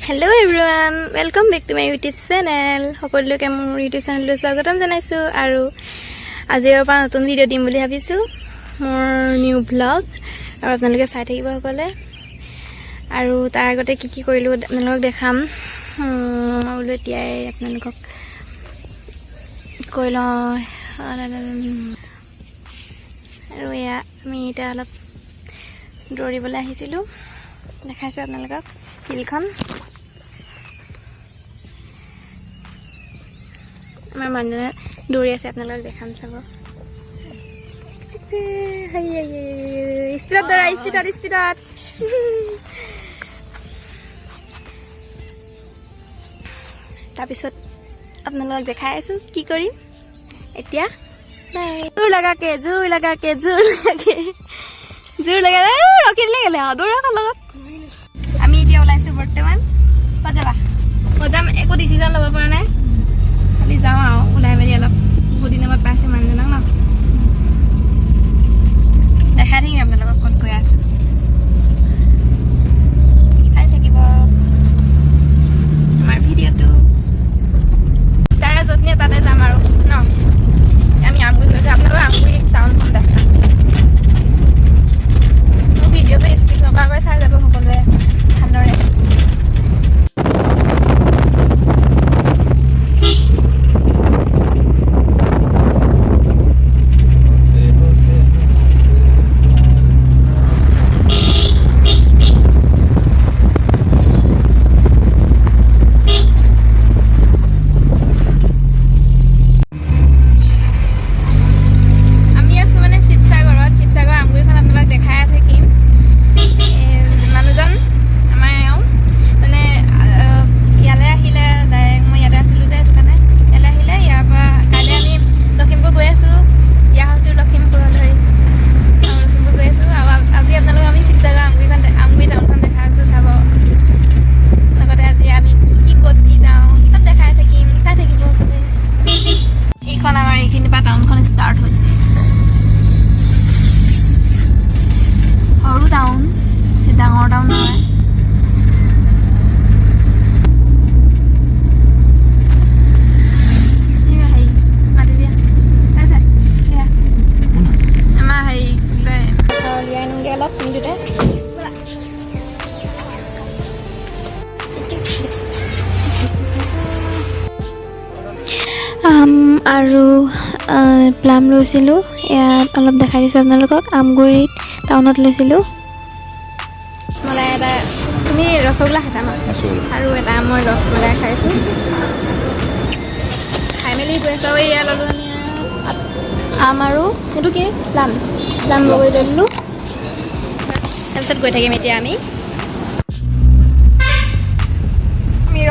Hello everyone, welcome back to my YouTube channel. সকলোকে মোৰ YouTube channel স্বাগতম জনাইছো আৰু আজিৰ পৰা নতুন ভিডিও দিম বুলি ভাবিছো মোৰ নিউ vlog আৰু আপোনালোকে চাই থাকিব সকলে আৰু তাৰ আগতে কি কৰিলো আপোনালোকক দেখাম আৰু এতিয়াই আপোনালোকক কইলো আৰু ইয়া আমি এটা অলপ দৌৰিবলৈ আহিছিলো দেখাইছো আপোনালোকক ফিল্ডখন আমাৰ মানুহে দৌৰি আছে আপোনালোকক দেখাম চাব স্পিডত দৌৰা স্পিডত তাৰপিছত আপোনালোকক দেখাই আছো কি কৰিম এতিয়া জোৰ লগাকে ৰখিলে গেলে দৌৰা লগত আমি এতিয়া ওলাইছো বৰ্তমান যাবা যাম একো ডিচিজন ল'ব পৰা নাই খালি যাওঁ আৰু ওলাই মেলি অলপ বহুত দিনৰ মূৰত পাইছো মানুহজনক ন দেখাই থাকিম আপোনালোকক ক'ত গৈ আছো চাই থাকিব আমাৰ ভিডিঅ'টো তাৰে য'তনে তাতে যাম আৰু ন আমি আমগুৰি গৈছো আপোনালোকক আমগুৰি টাউনখন দেখাম মোৰ ভিডিঅ'টো স্কিপ নকৰাকৈ চাই যাব সকলোৱে ভালদৰে আৰু প্লাম লৈছিলোঁ ইয়াত অলপ দেখাই দিছোঁ আপোনালোকক আমগুৰিত টাউনত লৈছিলোঁ ৰসমলাই এটা তুমি ৰসগোল্লা খাইছা ন আৰু এটা মই ৰসমলাই খাইছোঁ খাই মেলি গৈ আছোঁ আৰু এয়া ল'লোঁ আম আৰু সেইটো কি প্লাম বগৰী ল'লোঁ তাৰপিছত গৈ থাকিম এতিয়া আমি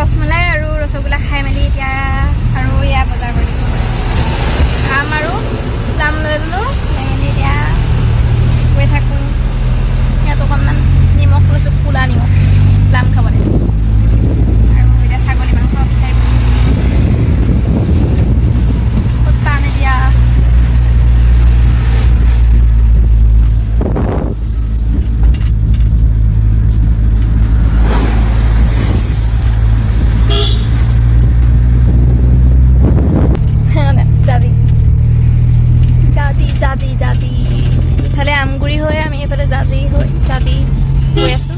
ৰসমলাই আৰু ৰসগোল্লা খাই মেলি এতিয়া আৰু এয়া বজাৰ কৰিম আম আৰু প্লাম লৈ ল'লোঁ মেলি এতিয়া গৈ থাকোঁ ইয়াত অকণমান নিমখ লৈছোঁ ক'লা নিমখ প্লাম খাবলৈ আৰু এতিয়া ছাগলী মাংস বিচাৰি ক'ত পাম এতিয়া জাজি ইফালে আমগুৰি হৈ আমি এইফালে জাজি গৈ আছো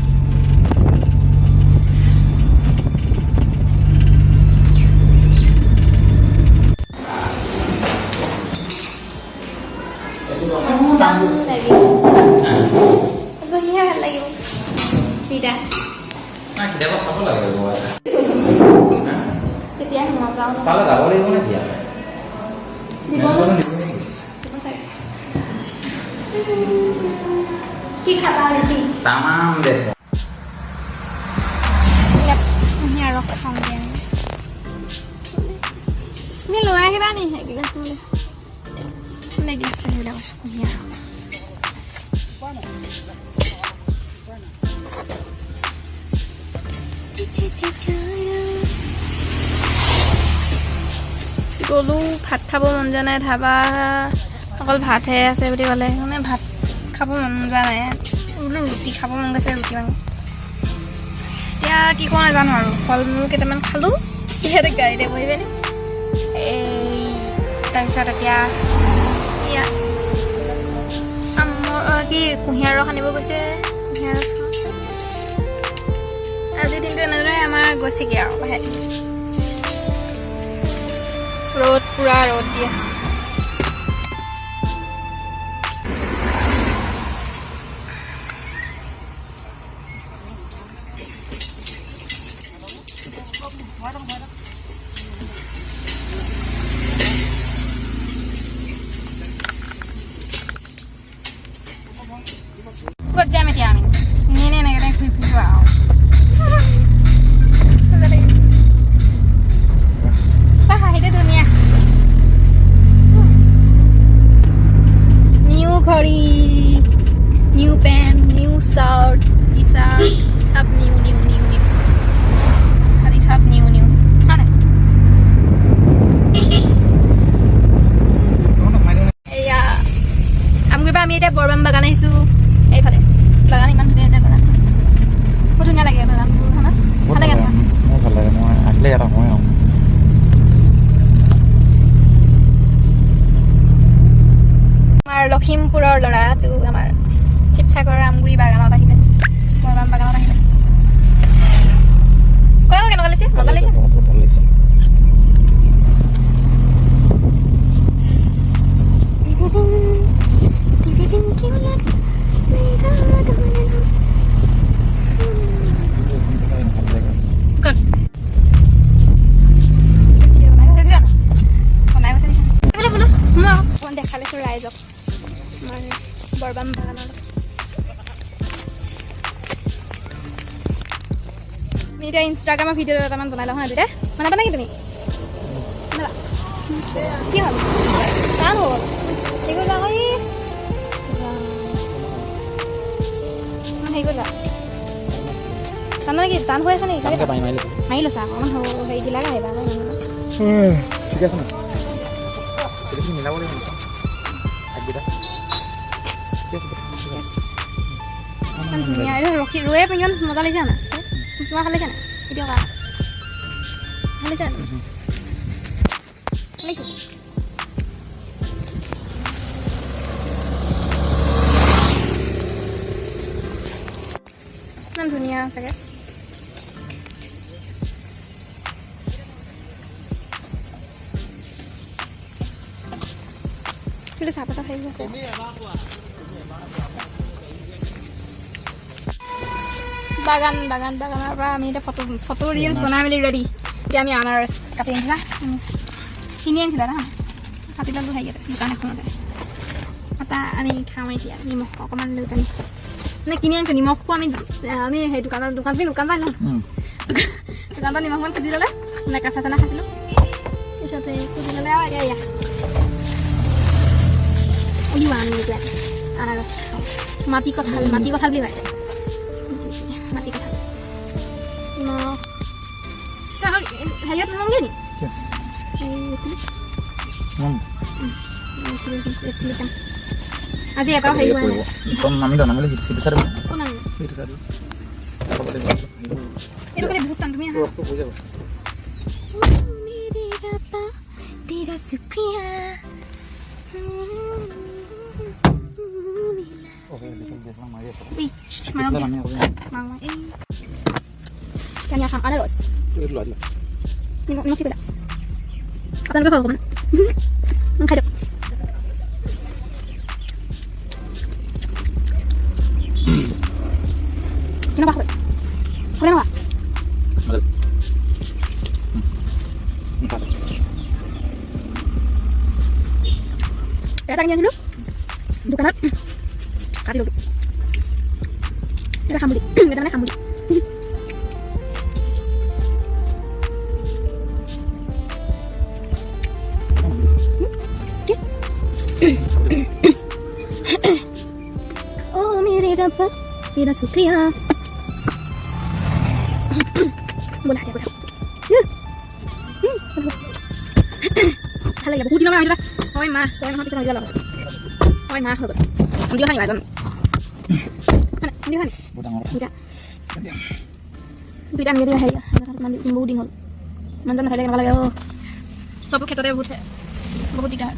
কি খাবা ৰেডি তামাম দে ইয়াত ৰখ খাম দে আমি লৈ আহিবা নি এগিলাছ মানে গ্লাছ লৈ আছো ইয়াত গ'লো ভাত খাব মন যোৱা নাই ধাবা অকল ভাতহে আছে বুলি ক'লে সেইকাৰণে ভাত খাব মন যোৱা নাই বোলো ৰুটি খাব মন গৈছে ৰুটি মাংস এতিয়া কি কওঁ নাজানো আৰু ফল মূল কেইটামান খালোঁ ইয়াতে গাড়ীতে বহি পিনে এই তাৰপিছত এতিয়া কি কুঁহিয়াৰ ৰস আনিব গৈছে কুঁহিয়াৰ ৰস আজিৰ দিনটো এনেদৰে আমাৰ গৈছেগৈ আৰু লাহে ৰ'দ পুৰা ৰ'দ দি আছে ক'ত যাম এতিয়া আমি এনেই এনেকৈ ঘূৰি ফুৰিব আৰু হাঁহিতে ধুনীয়া নিউ ঘড়ী new pant new shirt T shirt চব নিউ নিউ নিউ নিউ খালি চব নিউ নিউ হয় নাই এয়া আমগুৰিৰ পৰা আমি এতিয়া বৰবাম বাগান আহিছোঁ এইফালে বাগান ইমান ধুনীয়া এটা বাগান বহুত ধুনীয়া লাগে বাগানবোৰ হয় না ভাল লাগে মোৰ ভাল লাগে মই আহিলে এটা সময় আমাৰ লখিমপুৰৰ ল'ৰাটো আমাৰ শিৱসাগৰৰ আমগুৰি বাগানত আহিলে বৰবাম বাগানত আহিলে কয় কেনেকুৱা লাগিছে মজা লাগিছে ভাল লাগিছে দেখালেছো ৰাইজক আমাৰ বৰবাম বাগানৰ আমি এতিয়া ইনষ্টাগ্ৰামৰ ভিডিঅ' এটামান বনাই লওঁ হা দুটাই বনাবা নেকি তুমি কি হ'ল টান হ'ল হেৰি কৰিবা আকৌ হেৰি কৰিবা টান মানে কি টান হৈ আছে নেকি মাৰি লৈছা অকণমান হেৰিবিলাক আহিবা ঠিক আছে মিলাব লাগিব ধুনীয়া এইটো ৰখি ৰৈ ইমান মজা লাগিছে না তোমাৰ ভাল লাগিছে নাই এতিয়া ভাল লাগিছে ইমান ধুনীয়া চাগে কিন্তু চাহপাতৰ হেৰি আছে বাগান বাগান বাগানৰ পৰা আমি এতিয়া ফটো ৰিলছ বনাই মেলি ৰেডি এতিয়া আমি আনাৰস কাটি আনিছিলা কিনি আনিছিলা না কাটি ল'লোঁ হেৰি দোকান এখনতে এটা আমি খাওঁ এতিয়া নিমখ অকণমান লৈ পানি মানে কিনি আনিছোঁ নিমখটো আমি সেই দোকান পাই নহয় দোকানৰ পৰা নিমখমান খুজি ল'লে মানে কেঁচা চেনা খাইছিলোঁ পিছতে খুজি ল'লে আৰু এয়া উলিওৱা আমি এতিয়া আনাৰস খাওঁ মাটি কঁঠাল বুলি কয় মাটি কঁঠাল হেৰিয়ত নমগে নি আজি এটাও হেৰি হোৱা নাই এইটো খালি বহুত টান তুমি আনাৰস নিমখ পেলা আপোনালোকে খাব অকণমান খাই দিয়ক কেনেকুৱা খাব কেনেকুৱা এটা কিনি আনিলোঁ দোকানত কাটি ল'লোঁ এটা খাম বুলি এটা মানে খাম বুলি oh मेरे रब्बा तेरा शुक्रिया बोला क्या बोला ভাল লাগে বহুত দিনৰ পৰা আমি 6 মাহ পিছত হৈ গ'ল 6 মাহ হৈ গ'ল ভিডিঅ' খানি ভাই জানো দুইটা আনি দিয়া হেৰি ইমান বহুত দিন হ'ল মানুহজন নাথাকিলে কেনেকুৱা লাগে চব ক্ষেত্ৰতে বহুত দিগদাৰ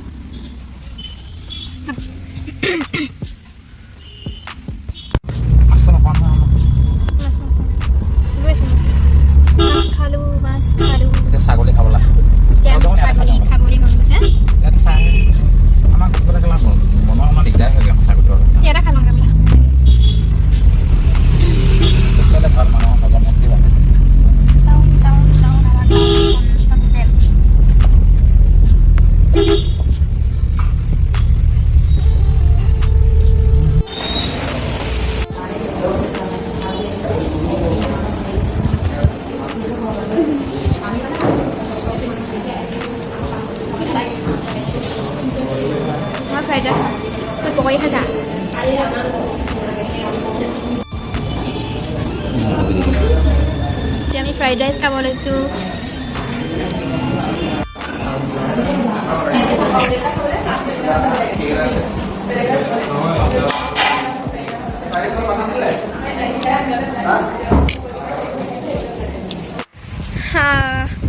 মাছ খালোঁ ছাগলী খাব লাগে ছাগলী খাবলৈ মন গৈছে ইয়াত খাই আমাৰ ঘৰতে গ'লে মনৰ অকণমান দিগদাৰ হৈ গ'ল ছাগলীটো ইয়াতে খালোঁ বোলা ভাল মানুহৰ হজম শক্তি বাঢ়ে ফ্ৰাইড ৰাইচ তই পকৰি খাইছা এতিয়া আমি ফ্ৰাইড ৰাইচ খাব লৈছোঁ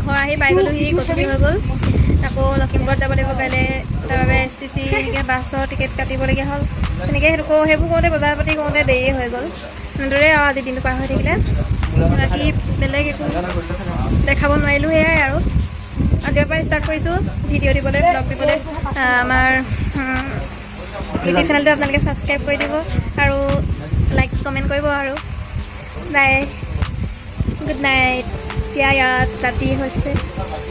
ঘৰ আহি পাই গ'লোহি গধূলি হৈ গ'ল আকৌ লখিমপুৰত যাব লাগিব কাইলৈ তাৰ বাবে STC এনেকৈ বাছৰ টিকেট কাটিবলগীয়া হ'ল তেনেকৈ সেইবোৰ কৰোঁতে বজাৰ পাতি কৰোঁতে দেৰিয়ে হৈ গ'ল এনেদৰে আৰু আজি দিনটো পাৰ হৈ থাকিলে বাকী বেলেগ একো দেখাব নোৱাৰিলোঁ সেয়াই আৰু আজিৰ পৰা ষ্টাৰ্ট কৰিছোঁ ভিডিঅ' দিবলৈ ব্লগ দিবলৈ আমাৰ ইউটিউব চেনেলটো আপোনালোকে ছাবস্ক্ৰাইব কৰি দিব আৰু লাইক কমেণ্ট কৰিব আৰু বাই গুড নাইট এতিয়া ইয়াত ৰাতি হৈছে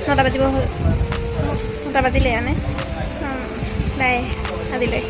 9টা বাজিব হ'ল 9টা বাজিলে মানে বাই আজিলৈ